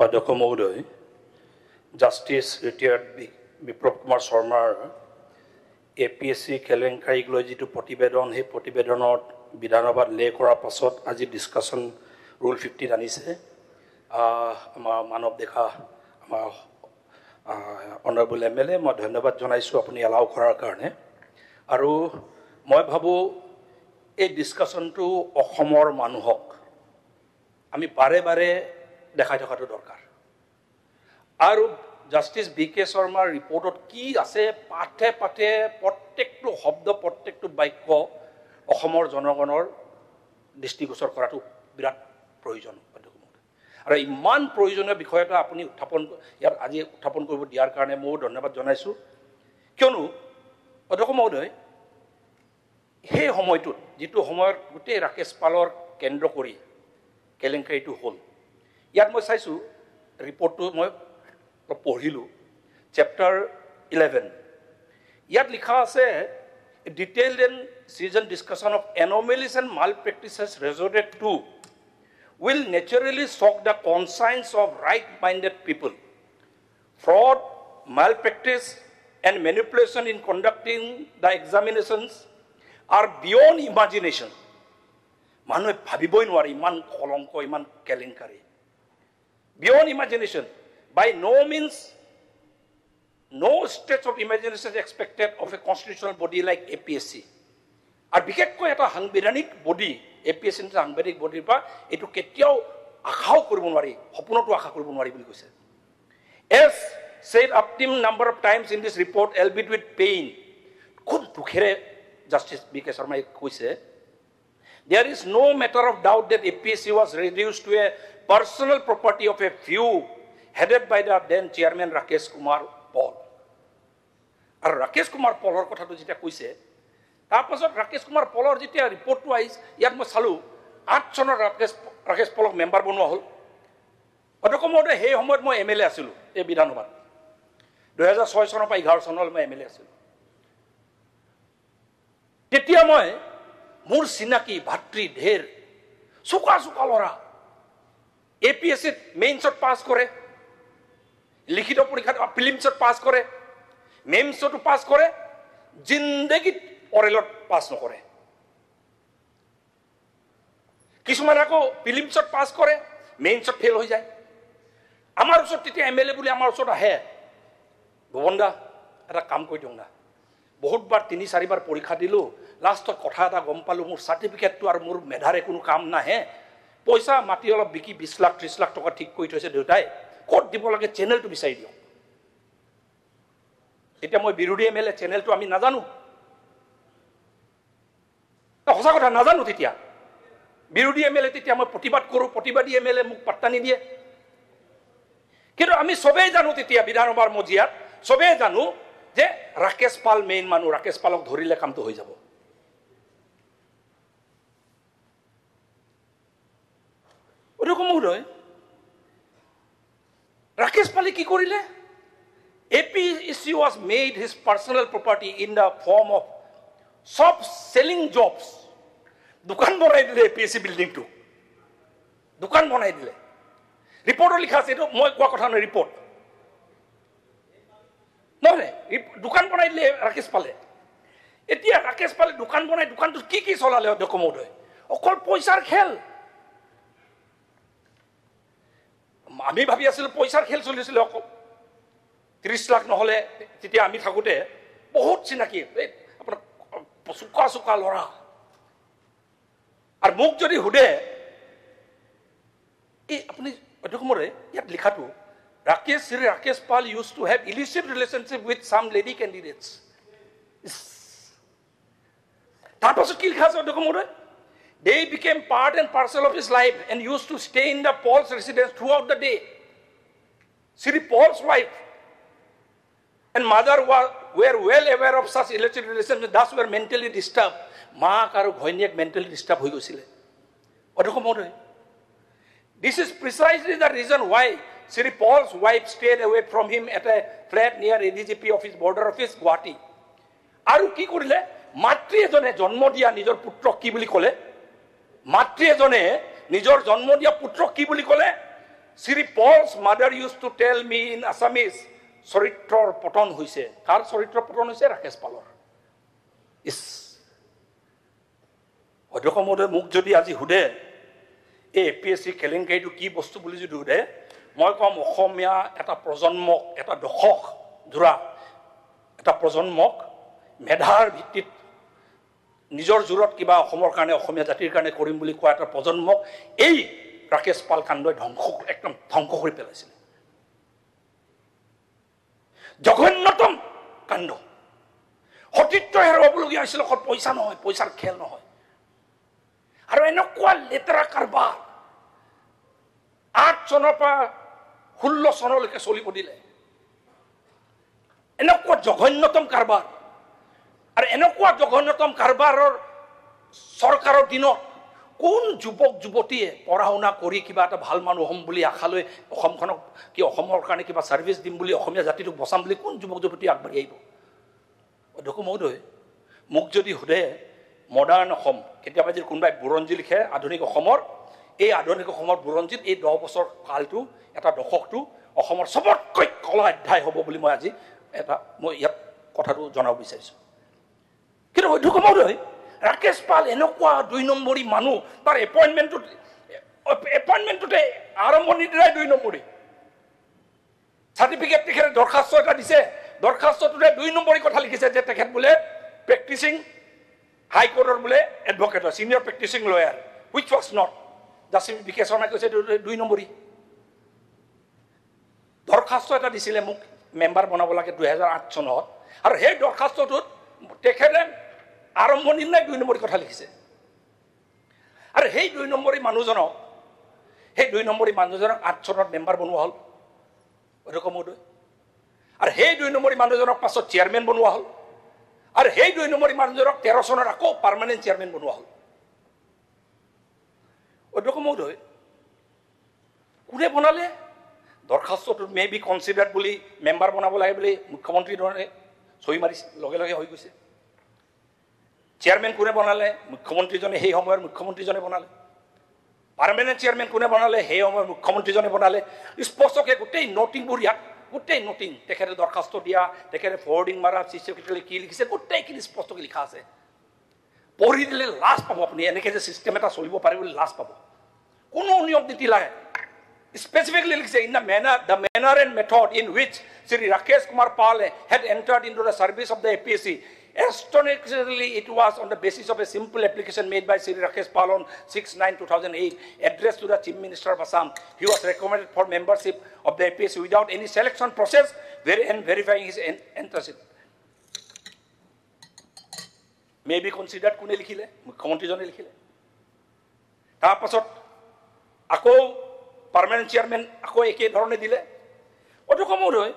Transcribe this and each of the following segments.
অধ্যক্ষ মহোদয়, justice retired Biplab Kumar শৰ্মাৰ APSC কেলেংকাৰীক লৈ যিটো প্ৰতিবেদন, সেই প্ৰতিবেদনত বিধানসভাত লে কৰাৰ পাছত আজি ডিছকাশ্যন ৰুল 50 আনিছে। আমাৰ মানৱ দেখা আমাৰ অনাৰেবল MLA, মই ধন্যবাদ জনাইছোঁ আপুনি এলাউ কৰাৰ কাৰণে। আৰু মই ভাবোঁ এই ডিছকাশ্যনটো অসমৰ মানুহক আমি বাৰে বাৰে দেখাই থকাটো দৰকাৰ। আৰু জাষ্টিছ BK শৰ্মাৰ ৰিপৰ্টত কি আছে পাঠে পাঠে প্ৰত্যেকটো শব্দ, প্ৰত্যেকটো বাক্য অসমৰ জনগণৰ দৃষ্টিগোচৰ কৰাটো বিৰাট প্ৰয়োজন। আৰু ইমান প্ৰয়োজনীয় বিষয় এটা আপুনি ইয়াত আজি উত্থাপন কৰিব দিয়াৰ কাৰণে ময়ো ধন্যবাদ জনাইছোঁ। কিয়নো অধ্যক্ষ মহোদয়, সেই সময়টোত যিটো সময়ত গোটেই ৰাকেশ পালৰ কেন্দ্ৰ কৰি কেলেংকাৰীটো হ'ল, ইয়াত মই চাইছোঁ ৰিপৰ্টটো মই পঢ়িলোঁ, চেপ্টাৰ 11 ইয়াত লিখা আছে ডিটেইলড এণ্ড চিজন discussion of anomalies and malpractices resorted to will naturally shock the conscience of right-minded people. Fraud, malpractice, and manipulation in conducting the examinations are beyond imagination. মানুহে ভাবিবই নোৱাৰে ইমান কলংক, ইমান কেলেংকাৰী। Beyond imagination. By no means, no stretch of imagination is expected of a constitutional body like APSC. আৰু বিশেষকৈ এটা সাংবিধানিক বডি, APSC সাংবিধানিক বডিৰ পৰা এইটো কেতিয়াও আশাও কৰিব নোৱাৰি, সপোনতো আশা কৰিব নোৱাৰি বুলি কৈছে। As said optimum number of times in this report, albeit with pain, খুব দুখেৰে জাষ্টিছ BK শৰ্মাই কৈছে, there is no matter of doubt that APSC was reduced to a personal property of a few headed by the then chairman Rakesh Kumar Paul. আৰু ৰাকেশ কুমাৰ পলৰ কথাটো যেতিয়া কৈছে, তাৰপাছত ৰাকেশ কুমাৰ পলৰ যেতিয়া ৰিপৰ্টটো আহিছে, ইয়াত মই চালোঁ 8 চনৰ ৰাকেশ পলক মেম্বাৰ বনোৱা হ'ল। অধ্যক্ষ মহোদয়, সেই সময়ত মই MLA আছিলোঁ এই বিধানসভাত। 2006 চনৰ পৰা 11 চনলৈ মই MLA আছিলোঁ। তেতিয়া মই মোৰ চিনাকি ভাতৃ ঢেৰ চোকা চোকা ল'ৰা APSCত মেইনছত পাছ কৰে, লিখিত পৰীক্ষাত প্ৰিলিমছত পাছ কৰে, মেইনছতো পাছ কৰে, জিন্দগীত অৰেলত পাছ নকৰে। কিছুমানে আকৌ প্ৰিলিমছত পাছ কৰে, মেইনছত ফেইল হৈ যায়। আমাৰ ওচৰত তেতিয়া MLA বুলি আমাৰ ওচৰত আহে, ভুৱন দা এটা কাম কৰি দিওঁ না, বহুতবাৰ 3-4বাৰ পৰীক্ষা দিলোঁ, লাষ্টত কথা এটা গম পালোঁ, মোৰ চাৰ্টিফিকেটটো আৰু মোৰ মেধাৰে কোনো কাম নাহে, পইচা মাটি অলপ বিকি 20 লাখ 30 লাখ টকা ঠিক কৰি থৈছে দেউতাই, ক'ত দিব লাগে চেনেলটো বিচাৰি দিয়ক। এতিয়া মই বিৰোধী MLA, চেনেলটো আমি নাজানো, সঁচা কথা নাজানো। তেতিয়া বিৰোধী MLA, তেতিয়া মই প্ৰতিবাদ কৰোঁ, প্ৰতিবাদী MLA মোক পাত্তা নিদিয়ে। কিন্তু আমি চবেই জানো তেতিয়া বিধানসভাৰ মজিয়াত চবেই জানো যে ৰাকেশ পাল মেইন মানুহ, ৰাকেশ পালক ধৰিলে কামটো হৈ যাব। অধ্যক্ষ মহোদয়, ৰাকেশ পালে কি কৰিলে? APSC was made his personal property in the form of shop selling jobs. দোকান বনাই দিলে APSC বিল্ডিংটো, দোকান বনাই দিলে। ৰিপৰ্টত লিখা আছে, এইটো মই কোৱা কথা নহয়, ৰিপৰ্ট নহয়, দোকান বনাই দিলে ৰাকেশ পালে। এতিয়া ৰাকেশ পালে দোকান বনাই, দোকানটোত কি কি চলালে অধ্যক্ষ মহোদয়? অকল পইচাৰ খেল। আমি ভাবি আছিলোঁ পইচাৰ খেল চলিছিলে অকল। 30 লাখ নহ'লে তেতিয়া আমি থাকোঁতে বহুত চিনাকি আপোনাৰ চোকা চোকা ল'ৰা। আৰু মোক যদি সোধে, এই আপুনি অধ্যক্ষ মহোদয় ইয়াত লিখাটো, Rakesh Pal used to have illicit relationship with some lady candidates. তাৰপাছত কি লিখা আছে অধ্যক্ষ মহোদয়? They became part and parcel of his life and used to stay in the Paul's residence throughout the day. Sri Paul's wife and mother were well aware of such illicit relations, thus were mentally disturbed. মাক আৰু ঘৈণীয়েক mentally disturb হৈ গৈছিলে। অধ্যক্ষ মহোদয়, this is precisely the reason why Sri Paul's wife stayed away from him at a flat near ADGP office, border office, Guwahati. আৰু কি কৰিলে? মাতৃ এজনে জন্ম দিয়া নিজৰ পুত্ৰক কি বুলি ক'লে? মাতৃ এজনে নিজৰ জন্ম দিয়া পুত্ৰক কি বুলি ক'লে? Sri Paul's mother used to tell me in Assamese, Soritro Poton Huise. Kar Soritro Poton Huise, Rakesh Palor. Is Odokomode Mukjodi Azi Hude, APSC Kelenkai to keep Ostubuli Dude, Moikom Homia at a prozon mock, at a dohok, Dura, at a prozon mock, Medhar Vitit. নিজৰ জুৰত কিবা অসমৰ কাৰণে অসমীয়া জাতিৰ কাৰণে কৰিম বুলি কোৱা এটা প্ৰজন্মক এই ৰাকেশ পাল কাণ্ডই একদম ধ্বংস কৰি পেলাইছিল জঘন্যতম কাণ্ড সতীত্ব হেৰুৱাবলগীয়া হৈছিল অকল পইচা নহয় পইচাৰ খেল নহয় আৰু এনেকুৱা লেতেৰা কাৰবাৰ 8 চনৰ পৰা 16 চনলৈকে চলিব দিলে এনেকুৱা জঘন্যতম কাৰবাৰ আৰু এনেকুৱা জঘন্যতম কাৰবাৰৰ চৰকাৰৰ দিনত কোন যুৱক যুৱতীয়ে পঢ়া শুনা কৰি কিবা এটা ভাল মানুহ হ'ম বুলি আশা লৈ অসমখনক কি অসমৰ কাৰণে কিবা সাৰ্ভিস দিম বুলি অসমীয়া জাতিটোক বচাম বুলি কোন যুৱক যুৱতী আগবাঢ়ি আহিব অধ্যক্ষমহোদয় মোক যদি হুদে মডাৰ্ণ অসম কেতিয়াবা যদি কোনোবাই বুৰঞ্জী লিখে আধুনিক অসমৰ এই আধুনিক অসমৰ বুৰঞ্জীত এই 10 বছৰ কালটো এটা দশকটো অসমৰ সবতকৈ কলা অধ্যায় হ'ব বুলি মই আজি এটা মই ইয়াত কথাটো জনাব বিচাৰিছো কিন্তু অধ্যক্ষমহোদয় ৰাকেশ পাল এনেকুৱা 2 নম্বৰী মানুহ তাৰ এপইন্টমেন্টটোতে আৰম্ভণিৰ দিনাই 2 নম্বৰী সাৰ্টিফিকেট তেখেতে দৰখাস্ত এটা দিছে দৰখাস্তটোতে 2 নম্বৰী কথা লিখিছে যে তেখেত বোলে প্ৰেক্টিচিং হাই কোৰ্টৰ বোলে advocate senior practising lawyer which was not justification কৈছে 2 নম্বৰী দৰখাস্ত এটা দিছিলে মোক মেম্বাৰ বনাব লাগে 2008 চনত আৰু সেই দৰখাস্তটোত তেখেতে আৰম্ভণিৰ নাই 2 নম্বৰী কথা লিখিছে আৰু সেই 2 নম্বৰী মানুহজনক 8 চনত মেম্বাৰ বনোৱা হ'ল অধ্যক্ষমহোদয় আৰু সেই 2 নম্বৰী মানুহজনক পাছত চেয়াৰম্যান বনোৱা হ'ল আৰু সেই 2 নম্বৰী মানুহজনক 13 চনত আকৌ পাৰ্মানেন্ট চেয়াৰম্যান বনোৱা হ'ল অধ্যক্ষমহোদয় কোনে বনালে দৰখাস্তটো মে বি কনসিডাৰ্ড বুলি মেম্বাৰ বনাব লাগে বুলি মুখ্যমন্ত্ৰী ধৰণে সই মাৰিছে লগে লগে হৈ গৈছে চেয়াৰম্যান কোনে বনালে মুখ্যমন্ত্ৰীজনে সেই সময়ৰ মুখ্যমন্ত্ৰীজনে বনালে পাৰ্মানেন্ট চেয়াৰম্যান কোনে বনালে সেই সময়ৰ মুখ্যমন্ত্ৰীজনে বনালে স্পষ্টকৈ গোটেই নোটিংবোৰ ইয়াত গোটেই নোটিং তেখেতে দৰখাস্ত দিয়া তেখেতে ফৰৱাৰ্ডিং মাৰা চিফ সেক্ৰেটাৰী কি লিখিছে গোটেইখিনি স্পষ্টকৈ লিখা আছে পঢ়ি দিলে লাজ পাব আপুনি এনেকৈ যে চিষ্টেম এটা চলিব পাৰে বুলি লাজ পাব কোনো নিয়ম নীতি লাগে specifically in the manner and method in which Sri Rakesh Kumar Pal had entered into the service of the APSC. Astonishingly, it was on the basis of a simple application made by Sri Rakesh Pal on 6/9/2008, addressed to the Chief Minister of Assam. He was recommended for membership of the APSC without any selection process and verifying his entryship. May be considered kune likhile, mukhyamantri jone likhile. Tar pasot ako permanent chairman আকৌ একে ধৰণে দিলে অধ্যক্ষমহোদয়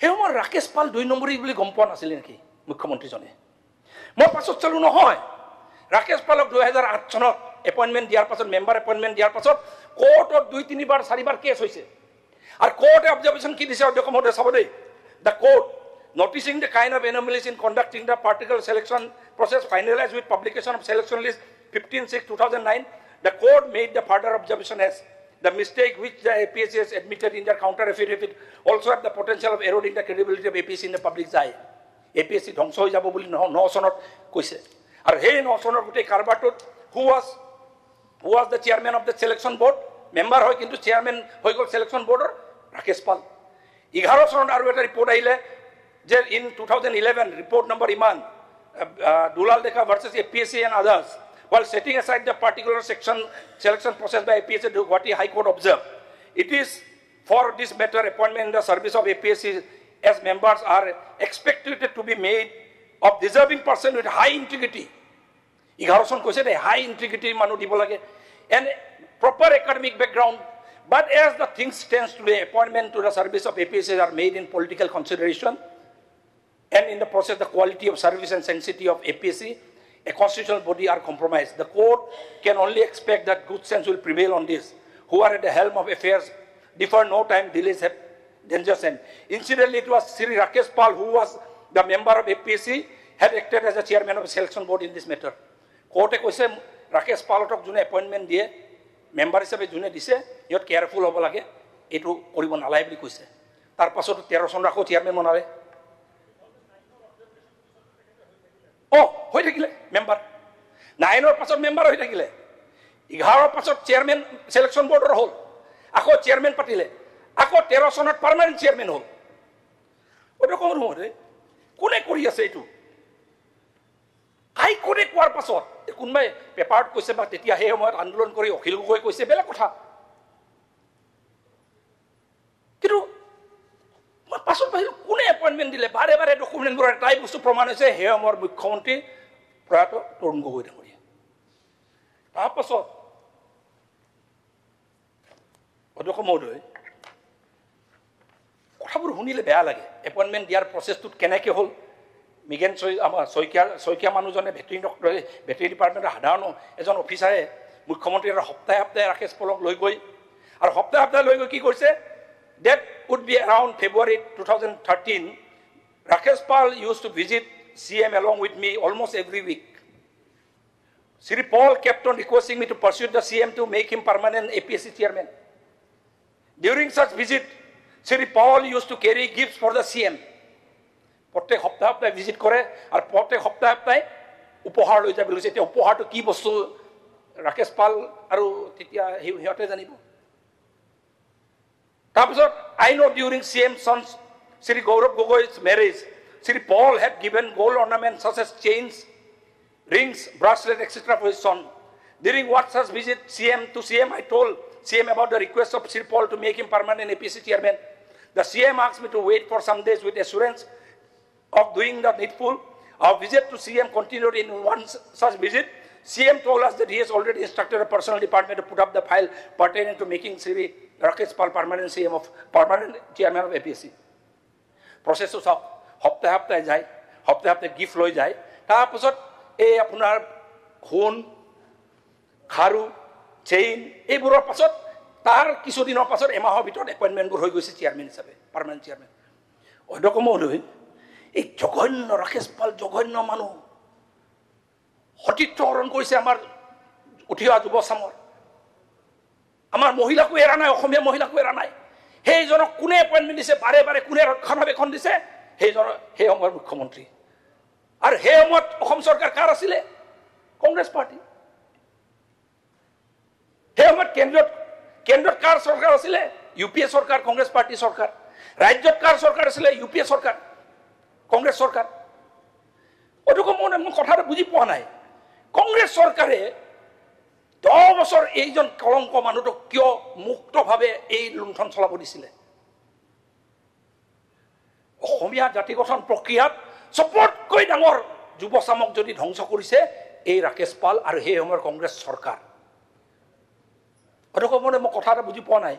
সেই সময়ত ৰাকেশ পাল 2 নম্বৰী বুলি গম পোৱা নাছিল নেকি মুখ্যমন্ত্ৰীজনে মই পাছত চালো নহয় ৰাকেশ পালক 2008 চনত এপইন্টমেন্ট দিয়াৰ পাছত মেম্বাৰ এপইন্টমেন্ট দিয়াৰ পাছত কোৰ্টত 2-3 বাৰ 4 বাৰ কেছ হৈছে আৰু কোৰ্টে অবজাৰভেশন কি দিছে অধ্যক্ষমহোদয় চাব দেই the court noticing the kind of anomalies in conducting the particular selection process finalized with publication of selection list 15/6/2009 the court made the further observation as the mistake which the APSC has admitted in their counter affidavit also have the potential of eroding the credibility of APSC in the public's eye. APSC dhongso hoi jabo boli 9 sonot koise. Ar he 9 sonot gotei karbatut who was the chairman of the selection board member hoy kintu chairman hoi gol selection board Rakesh Pal. 11 sonot aru eta report aile je in 2011 report number Iman Dulal Dekha versus APSC and others. While setting aside the particular selection process by APSC, what the High Court observed, it is for this matter appointment in the service of APSC as members are expected to be made of deserving person with high integrity. 11 son koise de high integrity manu dibo lage and proper academic background. But as the things stands today, appointment to the service of APSC are made in political consideration, and in the process, the quality of service and sanctity of APSC. A constitutional body are compromised. The court can only expect that good sense will prevail on this. Who are at the helm of affairs, defer no time, delays have dangerous end. Incidentally, it was Sri Rakesh Pal, who was the member of APSC, had acted as the chairman of the selection board in this matter. Court koise Rakesh Pal tok june appointment diye member হিচাপে যোনে দিছে ইহঁত careful হ'ব লাগে এইটো কৰিব নালাগে বুলি কৈছে তাৰ পাছতো 13 চন ৰাখো চেয়াৰমেন বনালে হৈ থাকিলে মেম্বাৰ 9ৰ পাছত মেম্বাৰ হৈ থাকিলে 11ৰ পাছত চেয়াৰমেন সিলেকশন বৰ্ডৰ হ'ল আকৌ চেয়াৰমেন পাতিলে আকৌ 13 চনত পাৰ্মানেন্ট চেয়াৰমেন হ'ল ওটা কোন হৰে কোনে কৰি আছে এইটো কাই কোনে কোৱাৰ পাছত কোনবাই পেপাৰত কৈছে বা তেতিয়া সেই সময়ত আন্দোলন কৰি অখিল গগৈ কৈছে বেলেগ কথা কিন্তু পাছত ভাবিলো কোনে এপইন্টমেন্ট দিলে বাৰে বাৰে ডকুমেন্টবোৰ এটাই বস্তু প্ৰমাণ হৈছে হে আমাৰ মুখ্যমন্ত্ৰী প্ৰয়াত তৰুণ গগৈ ডাঙৰীয়া তাৰ পাছত অধ্যক্ষ মহোদয় কথাবোৰ শুনিলে বেয়া লাগে এপইন্টমেন্ট দিয়াৰ প্ৰসেছটোত কেনেকৈ হ'ল মিগেন আমাৰ শইকীয়া মানুহজনে ভেটেৰিনেৰী ডিপাৰ্টমেণ্টৰ সাধাৰণ এজন অফিচাৰে মুখ্যমন্ত্ৰীৰ সপ্তাহে সপ্তাহে ৰাকেশ পলক লৈ গৈ আৰু সপ্তাহে সপ্তাহে লৈ গৈ কি কৰিছে that would be around February 2013 Rakesh Pal used to visit CM along with me almost every week Sri Paul kept on requesting me to pursue the CM to make him permanent APSC chairman during such visit Sri Paul used to carry gifts for the CM প্ৰত্যেক সপ্তাহে সপ্তাহে visit কৰে আৰু প্ৰত্যেক সপ্তাহে সপ্তাহে উপহাৰ লৈ যাব লৈছে এতিয়া উপহাৰটো কি বস্তু ৰাকেশ পাল আৰু তেতিয়া সিহঁতে জানিব তাৰপিছত I know during CM sons Sri Gaurav Gogoi's marriage Sri Paul had given gold ornaments such as chains rings bracelet etc for his son during what such visit to CM I told CM about the request of Sri Paul to make him permanent APSC chairman the CM asked me to wait for some days with assurance of doing the needful. Our visit to CM continued in one such visit. CM told us that he has already instructed a personal department to put up the file pertaining to making Sri Rakesh Pal permanent chairman of APSC. Process of সপ্তাহে সপ্তাহে যায় সপ্তাহে সপ্তাহে gift লৈ যায় তাৰপিছত এই আপোনাৰ সোণ খাৰু চেইন এইবোৰৰ পাছত তাৰ কিছুদিনৰ পাছত এমাহৰ ভিতৰত এপইণ্টমেণ্টবোৰ হৈ গৈছে চেয়াৰমেন হিচাপে পাৰ্মানেণ্ট চেয়াৰমেন অধ্যক্ষ মহোদয় এই জঘন্য ৰাকেশ পাল জঘন্য মানুহ সতীত্ব হৰণ কৰিছে আমাৰ উঠি অহা যুৱ চামৰ আমাৰ মহিলাকো এৰা নাই অসমীয়া মহিলাকো এৰা নাই সেইজনক কোনে এপইণ্টমেণ্ট দিছে বাৰে বাৰে কোনে ৰক্ষণাবেক্ষণ দিছে সেইজন সেই সময়ৰ মুখ্যমন্ত্ৰী আৰু সেই সময়ত অসম চৰকাৰ কাৰ আছিলে কংগ্ৰেছ পাৰ্টি সেই সময়ত কেন্দ্ৰত কাৰ চৰকাৰ আছিলে ইউপিএ চৰকাৰ কংগ্ৰেছ পাৰ্টি চৰকাৰ ৰাজ্যত কাৰ চৰকাৰ আছিলে ইউপিএ চৰকাৰ কংগ্ৰেছ চৰকাৰ ওটুকো মই কথাটো বুজি পোৱা নাই কংগ্ৰেছ চৰকাৰে 10 বছৰ এইজন কলংক মানুহটোক কিয় মুক্তভাৱে এই লুণ্ঠন চলাব দিছিলে অসমীয়া জাতি গঠন প্ৰক্ৰিয়াত সবতকৈ ডাঙৰ যুৱ চামক যদি ধ্বংস কৰিছে এই ৰাকেশ পাল আৰু সেই সময়ৰ কংগ্ৰেছ চৰকাৰ ওটুকো মই কথাটো বুজি পোৱা নাই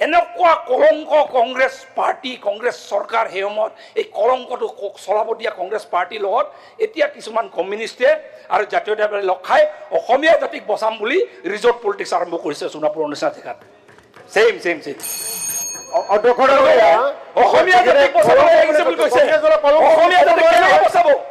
এনেকুৱা কলংক কংগ্ৰেছ পাৰ্টি কংগ্ৰেছ চৰকাৰ সেই সময়ত এই কলংকটো চলাব দিয়া কংগ্ৰেছ পাৰ্টিৰ লগত এতিয়া কিছুমান কমিউনিষ্টে আৰু জাতীয়তাবাদী লগ খাই অসমীয়া জাতিক বচাম বুলি ৰিজৰ্ট পলিটিক্স আৰম্ভ কৰিছে সোণাপুৰৰ নিচিনা জেগাত চেম অসমীয়া জাতিক বচাব লাগিছে বুলি কৈছে অসমীয়া জাতিক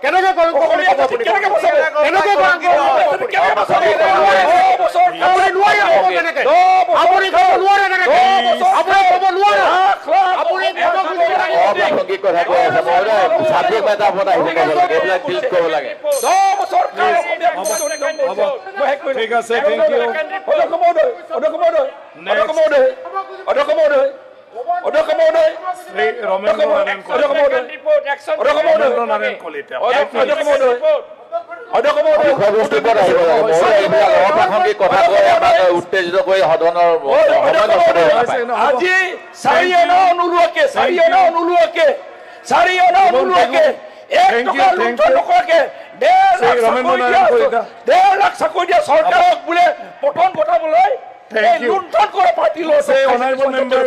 কেনেকৈ বচাব কেনেকৈ উত্তেজিত কৰি সদনৰ আজি 4 অনা অনুলোৱাকে 1 লাখ চাকৰি দিয়া চৰকাৰক বোলে পতন ঘটাবলৈ লুণ্ঠন কৰা পাৰ্টি লৈছে অনাৰেবল মেম্বাৰ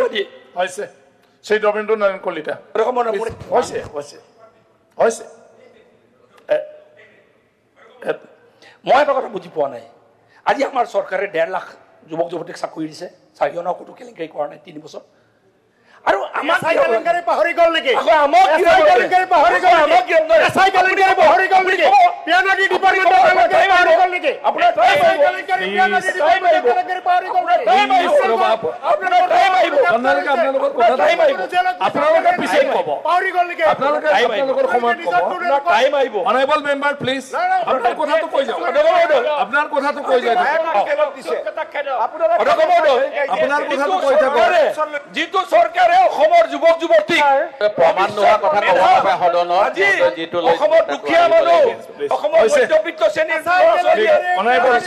হৈছে সেই ৰমেন্দ্ৰ নাৰায়ণ কলিতা হৈছে মই এটা কথা বুজি পোৱা নাই আজি আমাৰ চৰকাৰে 1.5 লাখ যুৱক যুৱতীক চাকৰি দিছে 4 অনা ক'তো কেলেংকাৰী কৰা নাই 3 বছৰ আৰু আমাক এছআই কেলেংকাৰী পাহৰি গ'ল নেকি আকৌ আমাক কি এছআই কেলেংকাৰী পাহৰি গ'ল আমাক কি নেকি এছআই কেলেংকাৰী পাহৰি গ'ল নেকি পিয়ানাদি ডিপাৰ্টমেণ্টৰ কেলেংকাৰী পাহৰি গ'ল নেকি আপোনাৰ টাইম এছআই আহিব কেলেংকাৰী পিয়ানাদি ডিপাৰ্টমেণ্টৰ কেলেংকাৰী পাহৰি গ'ল নেকি টাইম আহিব আপোনাৰ টাইম আহিব আপোনালোকৰ কথা টাইম আহিব আপোনালোকে পিছে ক'ব পাহৰি গ'ল নেকি আপোনালোকৰ সময়ত ক'ব টাইম আহিব অনাৰেবল মেম্বাৰ প্লিজ আপোনাৰ কথাটো কৈ যাওক আপোনাৰ কথাটো কৈ যাওক আপোনাৰ কথাটো কৈ থাকক যিটো চৰকাৰে অসমৰ যুৱক যুৱতীক প্ৰমাণ নোহোৱা কথা ক'ব নাপায় সদনত আজি যিটো অসমৰ দুখীয়া মানুহ অসমৰ মধ্যবিত্ত শ্ৰেণীৰ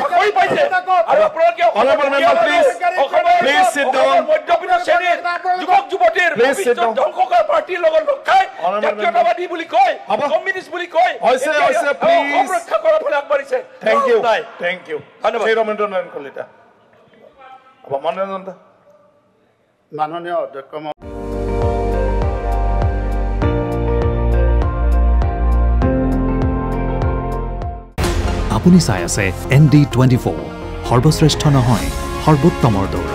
চাকৰি পাইছে আৰু আপোনালোকে Honorable member, please. Please sit down. মধ্যবিত্ত শ্ৰেণীৰ যুৱক যুৱতীৰ Please sit down. ধ্বংস কৰা পাৰ্টিৰ লগত লগ খাই Honorable জাতীয়তাবাদী বুলি কয় কমিউনিষ্ট বুলি কয় হৈছে, please. অসম ৰক্ষা কৰাৰ ফালে আগবাঢ়িছে Thank you. নাই Thank you. ধন্যবাদ। শ্ৰী ৰমেন্দ্ৰ নাৰায়ণ কলিতা মনোৰঞ্জন মাননীয় অধ্যক্ষ আপুনি চাই আছে ND24 সৰ্বশ্ৰেষ্ঠ নহয় সৰ্বোত্তমৰ দৌৰ